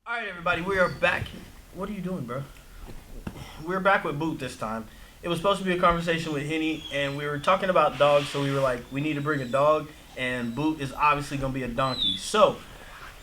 All right, everybody, we are back. What are you doing, bro? We're back with Boot this time. It was supposed to be a conversation with Henny, and we were talking about dogs, so we were like, we need to bring a dog, and Boot is obviously going to be a donkey. So,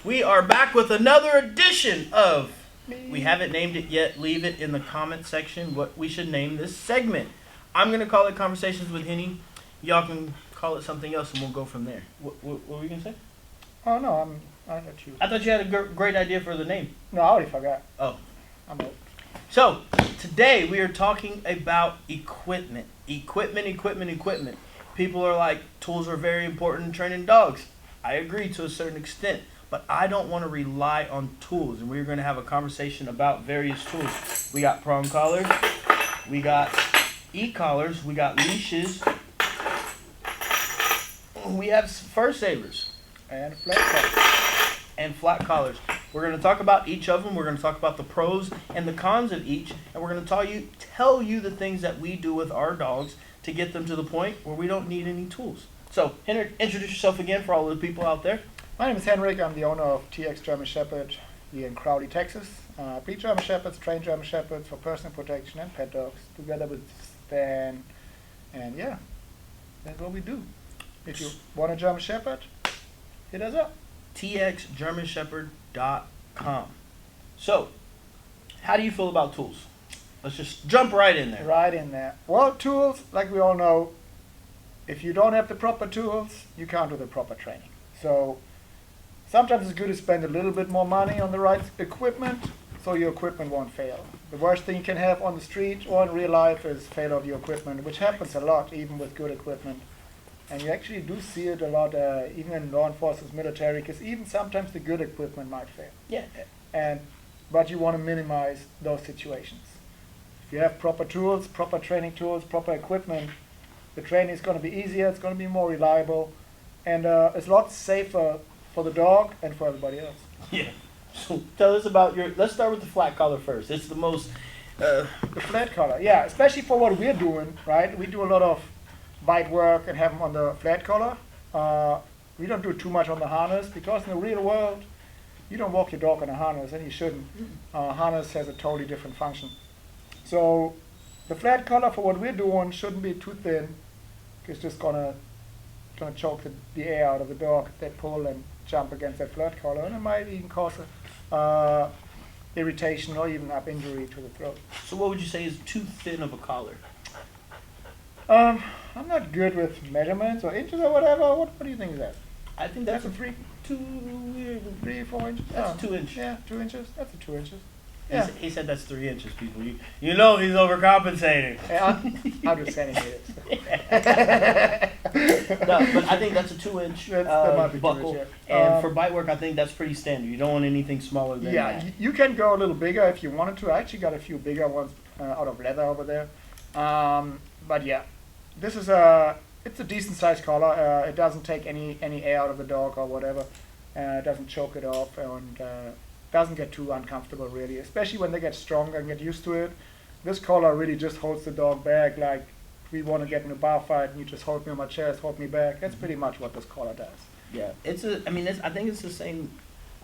we are back with another edition of, we haven't named it yet, leave it in the comment section what we should name this segment. I'm going to call it Conversations with Henny. Y'all can call it something else, and we'll go from there. What were you going to say? Oh no, I let you. I thought you had a great idea for the name. No, I already forgot. Oh. I'm old. So, today we are talking about equipment. Equipment. People are like, tools are very important in training dogs. I agree to a certain extent, but I don't want to rely on tools. And we're going to have a conversation about various tools. We got prong collars, we got e-collars, we got leashes, we have fur savers. And flat collars. And flat collars. We're going to talk about each of them. We're going to talk about the pros and the cons of each, and we're going to tell you the things that we do with our dogs to get them to the point where we don't need any tools. So, introduce yourself again for all the people out there. My name is Henrik. I'm the owner of TX German Shepherd here in Crowley, Texas. Breed German Shepherds, train German Shepherds for personal protection and pet dogs, together with Stan. And yeah, that's what we do. If you want a German Shepherd, hit us up. txgermanshepherd.com. So, how do you feel about tools? Let's just jump right in there. Right in there. Well, tools, like we all know, if you don't have the proper tools, you can't do the proper training. So, sometimes it's good to spend a little bit more money on the right equipment so your equipment won't fail. The worst thing you can have on the street or in real life is failure of your equipment, which happens a lot even with good equipment. And you actually do see it a lot, even in law enforcement, military, because even sometimes the good equipment might fail. Yeah. But you want to minimize those situations. If you have proper tools, proper training tools, proper equipment, the training is going to be easier, it's going to be more reliable, and it's a lot safer for the dog and for everybody else. Yeah. So tell us about let's start with the flat collar first. It's the most... The flat collar, yeah, especially for what we're doing, right? We do a lot of bite work and have them on the flat collar. We don't do too much on the harness because in the real world, you don't walk your dog on a harness, and you shouldn't. Harness has a totally different function. So the flat collar for what we're doing shouldn't be too thin. It's just gonna choke the air out of the dog if they pull and jump against that flat collar, and it might even cause irritation or even up injury to the throat. So what would you say is too thin of a collar? I'm not good with measurements or inches or whatever. What do you think is that? I think that's a a 3, 2... 4 inches. That's 2 inch. Yeah, 2 inches. That's a 2 inches. He Yeah. he said that's 3 inches, people. You know he's overcompensating. I'll do centimeters. No, but I think that's a 2 inch That might be 2 buckle. inch, And for bite work, I think that's pretty standard. You don't want anything smaller than Yeah, that. you can go a little bigger if you wanted to. I actually got a few bigger ones out of leather over there. But yeah, this is it's a decent sized collar. It doesn't take any air out of the dog or whatever. It doesn't choke it off, and doesn't get too uncomfortable really, especially when they get stronger and get used to it. This collar really just holds the dog back, like we want to get in a bar fight and you just hold me on my chest, hold me back. That's pretty much what this collar does. Yeah, I think it's the same.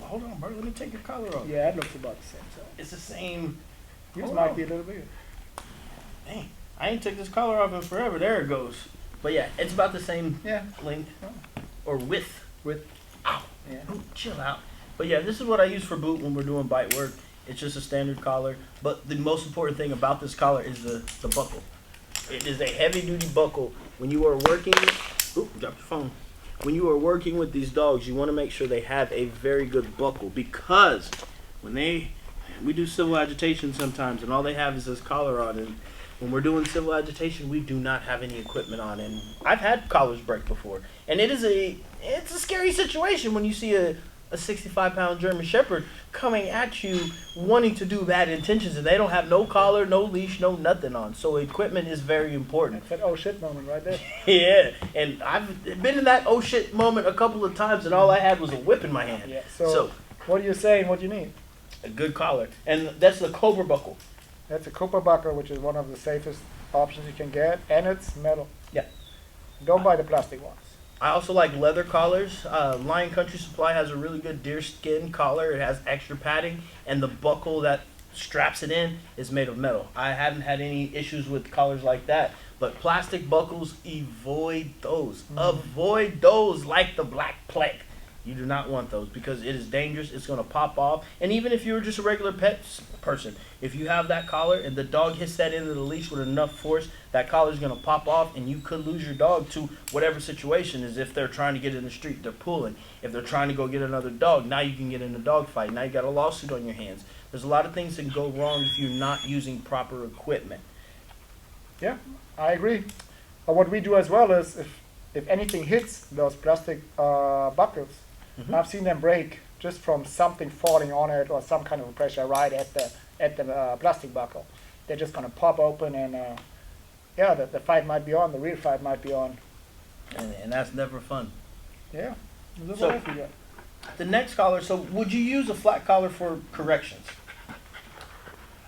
Hold on, bro. Let me take your collar off. Yeah, it looks about the same size. It's the same. Yours Hold might on. be a little bigger. Dang, I ain't took this collar off in forever. There it goes. But yeah, it's about the same Yeah, length or width. with Ow. yeah. Ooh, chill out. But yeah, this is what I use for boot when we're doing bite work. It's just a standard collar. But the most important thing about this collar is the buckle. It is a heavy duty buckle. When you are working, drop your phone. When you are working with these dogs, you want to make sure they have a very good buckle, because when we do civil agitation sometimes and all they have is this collar on, and when we're doing civil agitation, we do not have any equipment on, and I've had collars break before, and it's a scary situation when you see a 65-pound German Shepherd coming at you wanting to do bad intentions, and they don't have no collar, no leash, no nothing on. So equipment is very important. That's that oh shit moment right there. Yeah, and I've been in that oh shit moment a couple of times, and all I had was a whip in my hand. Yeah. So what are you saying? What you need? A good collar, and that's the Cobra buckle. That's a copper buckle, which is one of the safest options you can get, and it's metal. Yeah. Don't buy the plastic ones. I also like leather collars. Lion Country Supply has a really good deer skin collar. It has extra padding, and the buckle that straps it in is made of metal. I haven't had any issues with collars like that. But plastic buckles, avoid those. Avoid those like the Black Plague. You do not want those because it is dangerous. It's going to pop off. And even if you're just a regular pet person, if you have that collar and the dog hits that end of the leash with enough force, that collar is going to pop off and you could lose your dog to whatever situation is. If they're trying to get in the street, they're pulling. If they're trying to go get another dog, now you can get in a dog fight. Now you got a lawsuit on your hands. There's a lot of things that can go wrong if you're not using proper equipment. Yeah, I agree. But what we do as well is if anything hits those plastic buckles, I've seen them break just from something falling on it or some kind of pressure right at the plastic buckle. They're just gonna pop open and yeah, the fight might be on, the real fight might be on. And that's never fun. Yeah. This is So- what else we got. The next collar, so would you use a flat collar for corrections?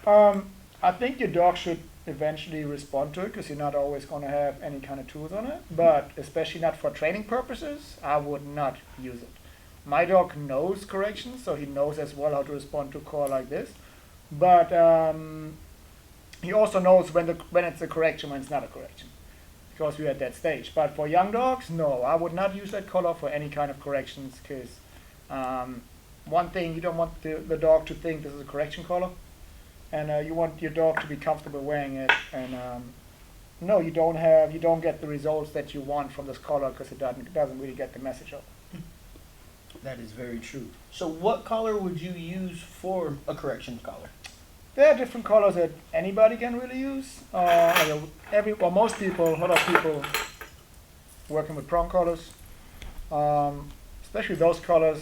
I think your dog should eventually respond to it because you're not always going to have any kind of tools on it. But especially not for training purposes, I would not use it. My dog knows corrections, so he knows as well how to respond to a call like this. But he also knows when it's a correction, when it's not a correction, because we're at that stage. But for young dogs, no, I would not use that collar for any kind of corrections because one thing, you don't want the dog to think this is a correction collar. And you want your dog to be comfortable wearing it, and no, you don't get the results that you want from this collar because it doesn't really get the message out. That is very true. So what collar would you use for a correction collar? There are different collars that anybody can really use. Most people, a lot of people working with prong collars, especially those collars.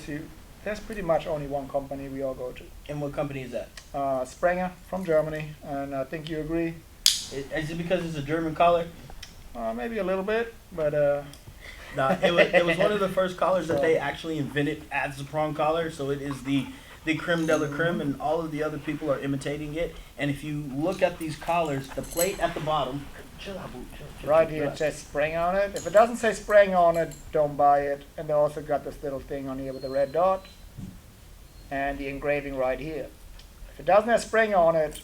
There's pretty much only one company we all go to. And what company is that? Sprenger from Germany, and I think you agree. Is it because it's a German collar? Maybe a little bit, but Nah, it was one of the first collars that they actually invented as a prong collar. So it is the creme de la creme, and all of the other people are imitating it. And if you look at these collars, the plate at the bottom, chill out, chill, right here it says Sprenger on it. If it doesn't say Sprenger on it, don't buy it. And they also got this little thing on here with the red dot and the engraving right here. If it doesn't have Sprenger on it,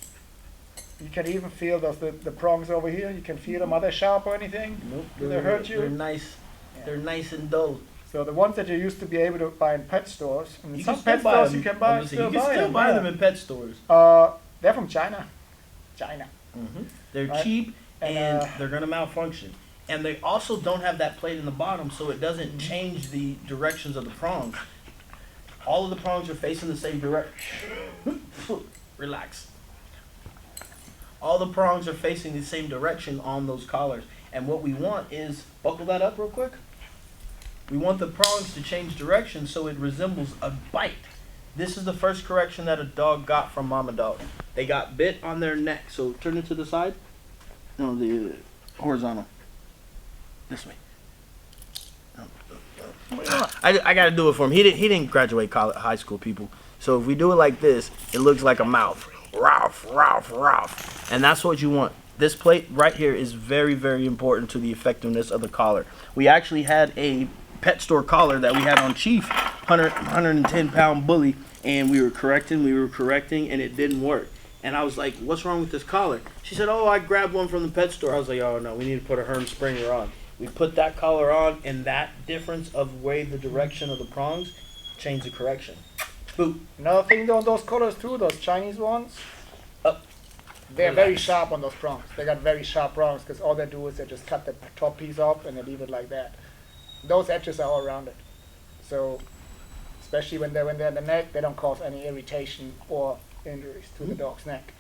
you can even feel the prongs over here. You can feel them. Are they sharp or anything? Nope, Do they hurt you? They're nice. Yeah. They're nice and dull. So the ones that you used to be able to buy in pet stores, and You some can still pet buy stores them. you can buy, You can still buy yeah. them in pet stores. They're from China. They're Right. cheap And, and they're gonna malfunction. And they also don't have that plate in the bottom, so it doesn't change the directions of the prongs. All of the prongs are facing the same direction. Relax. All the prongs are facing the same direction on those collars. And what we want is, buckle that up real quick. We want the prongs to change direction so it resembles a bite. This is the first correction that a dog got from Mama Dog. They got bit on their neck. So turn it to the side. No, the horizontal. This way. I gotta do it for him. He didn't graduate college, high school, people. So if we do it like this, it looks like a mouth. Ralph, Ralph, Ralph. And that's what you want. This plate right here is very, very important to the effectiveness of the collar. We actually had a pet store collar that we had on Chief, 110-pound bully, and we were correcting, and it didn't work. And I was like, what's wrong with this collar? She said, oh, I grabbed one from the pet store. I was like, oh, no, we need to put a Herm Sprenger on. We put that collar on, and that difference of way the direction of the prongs changed the correction. Boop. Another thing on those collars too, those Chinese ones, they're very sharp on those prongs. They got very sharp prongs because all they do is they just cut the top piece off and they leave it like that. Those edges are all rounded. So especially when they're in the neck, they don't cause any irritation or injuries to the dog's neck.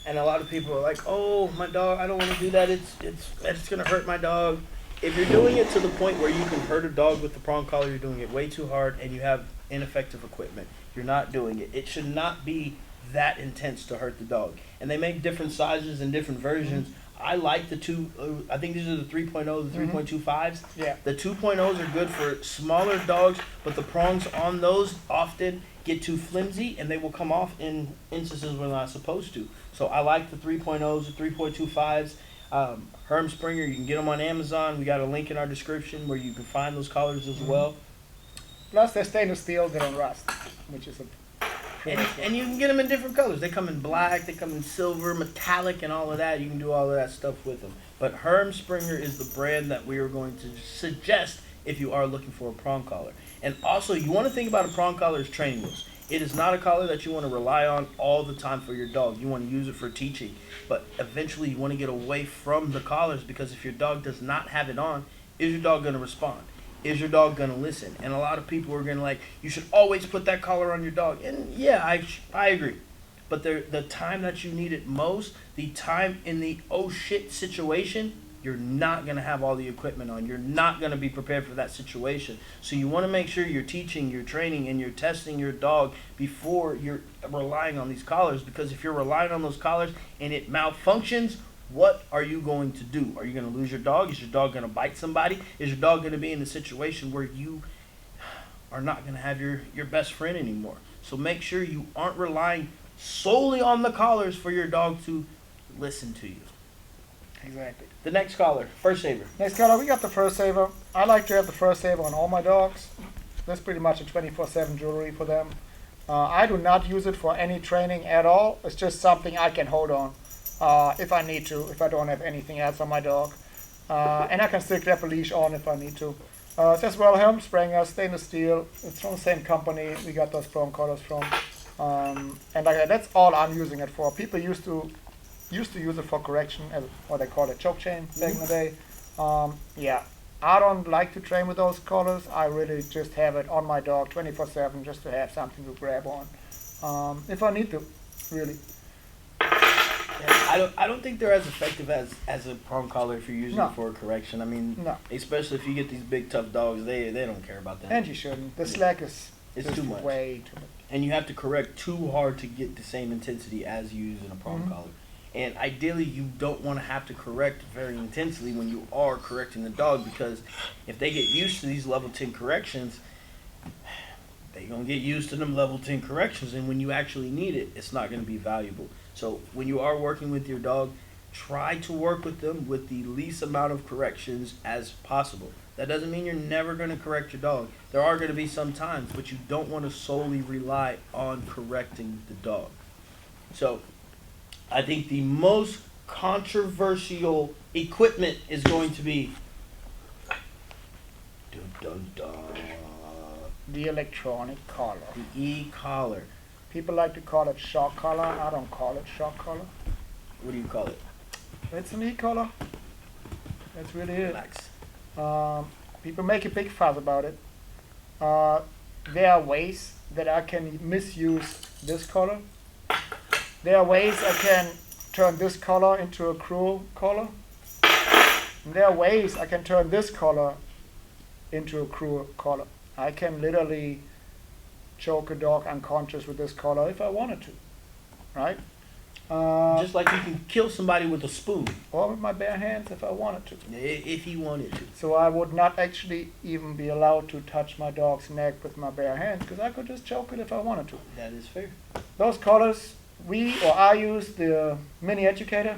And a lot of people are like, oh, my dog, I don't want to do that. It's going to hurt my dog. If you're doing it to the point where you can hurt a dog with the prong collar, you're doing it way too hard and you have ineffective equipment. You're not doing it. It should not be that intense to hurt the dog. And they make different sizes and different versions. I like the two, I think these are the 3.0, the 3.25s. Yeah. The 2.0s are good for smaller dogs, but the prongs on those often get too flimsy and they will come off in instances where they're not supposed to. So I like the 3.0s, the 3.25s. Herm Springer, you can get them on Amazon. We got a link in our description where you can find those collars as well. Plus, they're stainless steel, they don't rust, which is a And you can get them in different colors. They come in black, they come in silver, metallic, and all of that. You can do all of that stuff with them. But Herm Springer is the brand that we are going to suggest if you are looking for a prong collar. And also, you want to think about a prong collar as training wheels. It is not a collar that you want to rely on all the time for your dog. You want to use it for teaching. But eventually, you want to get away from the collars, because if your dog does not have it on, is your dog going to respond? Is your dog going to listen? And a lot of people are going to you should always put that collar on your dog. And yeah, I agree. But the time that you need it most, the time in the oh shit situation, you're not going to have all the equipment on. You're not going to be prepared for that situation. So you want to make sure you're teaching, you're training, and you're testing your dog before you're relying on these collars. Because if you're relying on those collars and it malfunctions, what are you going to do? Are you going to lose your dog? Is your dog going to bite somebody? Is your dog going to be in a situation where you are not going to have your best friend anymore? So make sure you aren't relying solely on the collars for your dog to listen to you. Exactly. The next collar, First Saver. Next color, we got the First Saver. I like to have the First Saver on all my dogs. That's pretty much a 24/7 jewelry for them. I do not use it for any training at all. It's just something I can hold on if I need to, if I don't have anything else on my dog. And I can still grab a leash on if I need to. It's as well Herm Springer, stainless steel. It's from the same company we got those prong collars from. And that's all I'm using it for. People used to use it for correction, as what they call it, choke chain back in the day. Yeah, I don't like to train with those collars. I really just have it on my dog 24/7 just to have something to grab on if I need to, really. Yeah, I don't think they're as effective as a prong collar if you're using No. it for a correction. I mean, No. especially if you get these big tough dogs, they don't care about that. And you shouldn't. The slack is It's just too much. way too much. And you have to correct too hard to get the same intensity as you use in a prong Mhm. collar. And ideally, you don't want to have to correct very intensely when you are correcting the dog, because if they get used to these level 10 corrections, they're going to get used to them level 10 corrections. And when you actually need it, it's not going to be valuable. So when you are working with your dog, try to work with them with the least amount of corrections as possible. That doesn't mean you're never going to correct your dog. There are going to be some times, but you don't want to solely rely on correcting the dog. So I think the most controversial equipment is going to be dun, dun, dun, The electronic collar. the e-collar. People like to call it shock collar. I don't call it shock collar. What do you call it? It's an e-collar. That's really it. Relax. People make a big fuss about it. There are ways that I can misuse this collar. There are ways I can turn this collar into a cruel collar. And there are ways I can turn this collar into a cruel collar. I can literally choke a dog unconscious with this collar if I wanted to, right? Just like you can kill somebody with a spoon, Or with my bare hands if I wanted to. if you wanted to. So I would not actually even be allowed to touch my dog's neck with my bare hands, because I could just choke it if I wanted to. That is fair. Those collars, I use the Mini Educator.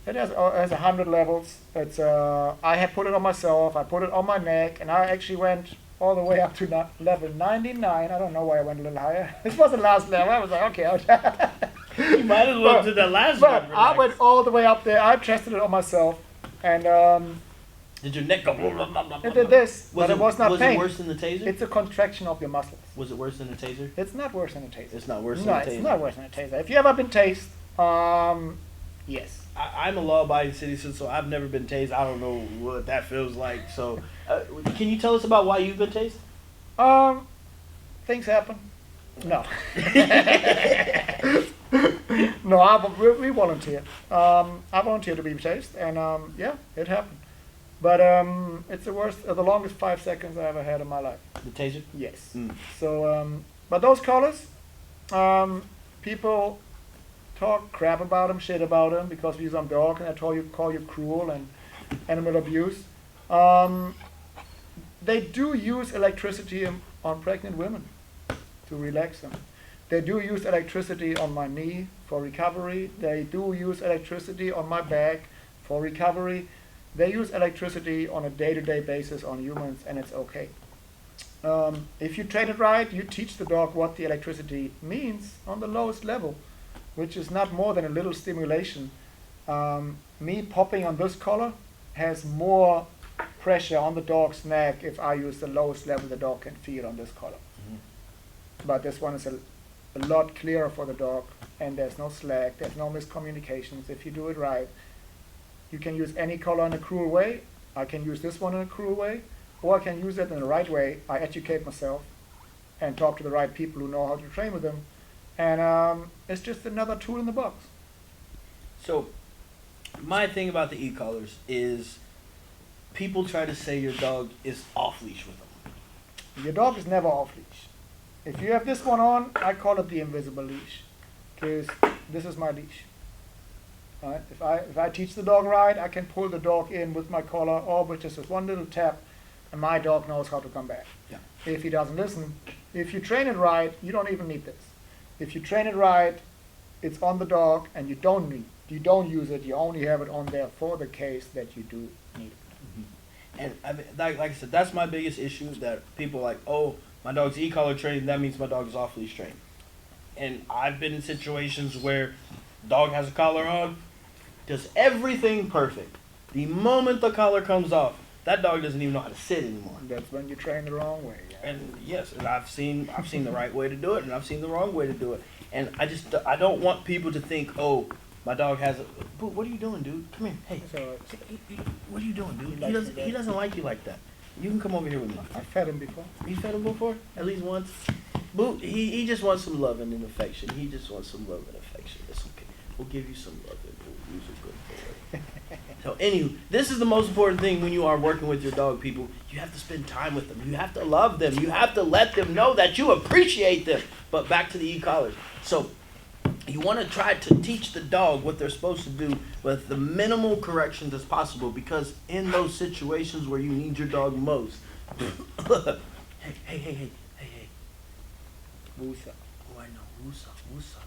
It has 100 levels. It's I had put it on myself. I put it on my neck, and I actually went all the way up to level 99. I don't know why I went a little higher. This was the last level. I was like, okay, You might as well do the last but one. I went all the way up there. I tested it on myself, and Did your neck go? Blah, blah, blah, blah, it did this, but it was not Was pain. it worse than the taser? It's a contraction of your muscles. Was it worse than the taser? It's not worse than a taser. It's not worse No, than the taser. it's not worse than a taser. If you ever been tased, yes. I'm a law-abiding citizen, so I've never been tased. I don't know what that feels like. So, can you tell us about why you've been tased? Things happen. No. No, we volunteered. I volunteered to be tased, and yeah, it happened. But it's the longest 5 seconds I ever had in my life. The taser? Yes. Mm. So, but those collars, people talk crap about them, shit about them, because we use on dog, and call you cruel and animal abuse. They do use electricity on pregnant women to relax them. They do use electricity on my knee for recovery. They do use electricity on my back for recovery. They use electricity on a day-to-day basis on humans, and it's okay. If you train it right, you teach the dog what the electricity means on the lowest level, which is not more than a little stimulation. Me popping on this collar has more pressure on the dog's neck if I use the lowest level the dog can feel on this collar. But this one is a lot clearer for the dog, and there's no slack, there's no miscommunications. If you do it right, you can use any collar in a cruel way. I can use this one in a cruel way, or I can use it in the right way. I educate myself and talk to the right people who know how to train with them. And it's just another tool in the box. So, my thing about the e-collars is people try to say your dog is off leash with them. Your dog is never off leash. If you have this one on, I call it the invisible leash, because this is my leash. Right? If I teach the dog right, I can pull the dog in with my collar or with just one little tap, and my dog knows how to come back. Yeah. If he doesn't listen, if you train it right, you don't even need this. If you train it right, it's on the dog, and you don't use it. You only have it on there for the case that you do need it. And I mean, like I said, that's my biggest issue, that people are like, oh, my dog's e-collar trained, that means my dog is off leash trained. And I've been in situations where dog has a collar on, does everything perfect. The moment the collar comes off, that dog doesn't even know how to sit anymore. That's when you train the wrong way. Yeah. And yes, and I've seen the right way to do it, and I've seen the wrong way to do it. And I don't want people to think, oh, my dog has a. Boo, what are you doing, dude? Come here. Hey, It's all right. what are you doing, dude? He likes He doesn't like you like that. You can come over here with me. I fed him before. You fed him before? At least once? Boo, he just wants some loving and affection. He just wants some love and affection. It's okay. We'll give you some love and we'll use a good boy. So anywho, this is the most important thing when you are working with your dog, people. You have to spend time with them. You have to love them. You have to let them know that you appreciate them. But back to the e-collars. So you want to try to teach the dog what they're supposed to do with the minimal corrections as possible, because in those situations where you need your dog most, hey. Wusa. Oh, I know. Wusa.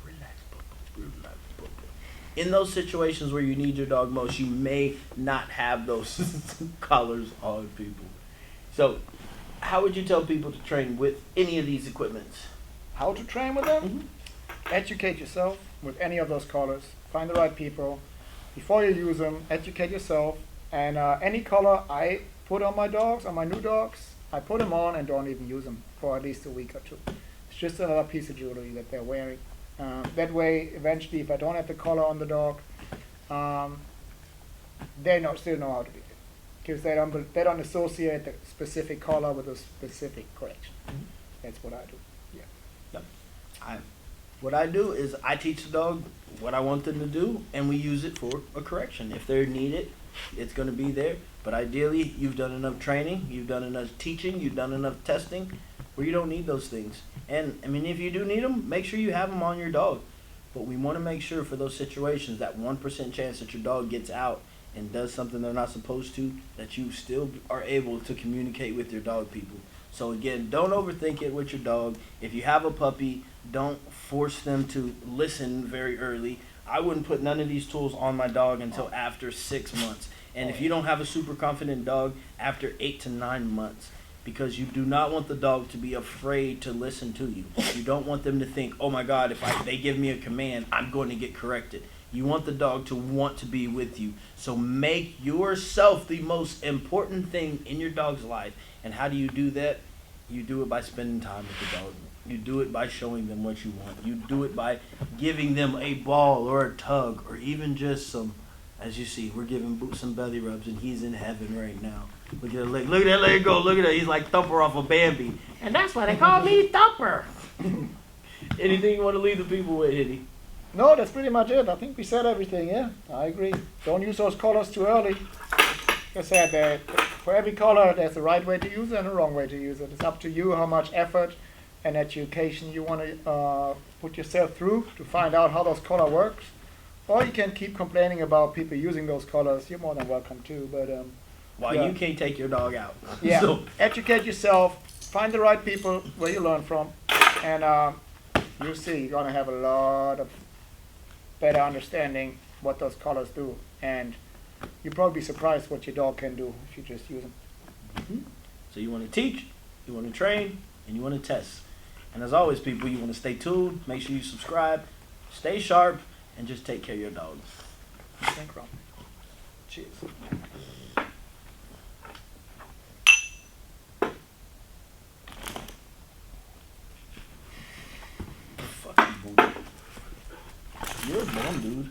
Relax, Bubba. Relax, Bubba. In those situations where you need your dog most, you may not have those collars on people. So, how would you tell people to train with any of these equipments? How to train with them? Educate yourself with any of those collars. Find the right people. Before you use them, educate yourself. And any collar I put on my dogs, on my new dogs, I put them on and don't even use them for at least a week or two. It's just another piece of jewelry that they're wearing. That way, eventually, if I don't have the collar on the dog, they still know how to do it, because they don't associate the specific collar with a specific correction. That's what I do. Yeah. What I do is I teach the dog what I want them to do, and we use it for a correction. If they're needed, it's going to be there. But ideally, you've done enough training, you've done enough teaching, you've done enough testing, where you don't need those things. And, I mean, if you do need them, make sure you have them on your dog. But we want to make sure for those situations, that 1% chance that your dog gets out and does something they're not supposed to, that you still are able to communicate with your dog, people. So again, don't overthink it with your dog. If you have a puppy, don't force them to listen very early. I wouldn't put none of these tools on my dog until after 6 months. And if you don't have a super confident dog, after 8 to 9 months. Because you do not want the dog to be afraid to listen to you. You don't want them to think, oh my God, if they give me a command, I'm going to get corrected. You want the dog to want to be with you. So make yourself the most important thing in your dog's life. And how do you do that? You do it by spending time with the dog. You do it by showing them what you want. You do it by giving them a ball or a tug, or even just some, as you see, we're giving Boots some belly rubs, and he's in heaven right now. Look at that leg. Look at that leg go. Look at that. He's like Thumper off of Bambi. And that's why they call me Thumper. Anything you want to leave the people with, Hitty? No, that's pretty much it. I think we said everything, yeah. I agree. Don't use those collars too early. Like I said, for every collar, there's a right way to use it and a wrong way to use it. It's up to you how much effort and education you want to put yourself through to find out how those collar works. Or you can keep complaining about people using those collars. You're more than welcome to, but Well, yeah. you can't take your dog out. Yeah, So, educate yourself, find the right people where you learn from, and you see, you're gonna have a lot of better understanding what those collars do, and you'll probably be surprised what your dog can do if you just use them. So you want to teach, you want to train, and you want to test. And as always, people, you want to stay tuned. Make sure you subscribe, stay sharp, and just take care of your dogs. Thank you. Cheers. Fucking booty. You're a bum, dude.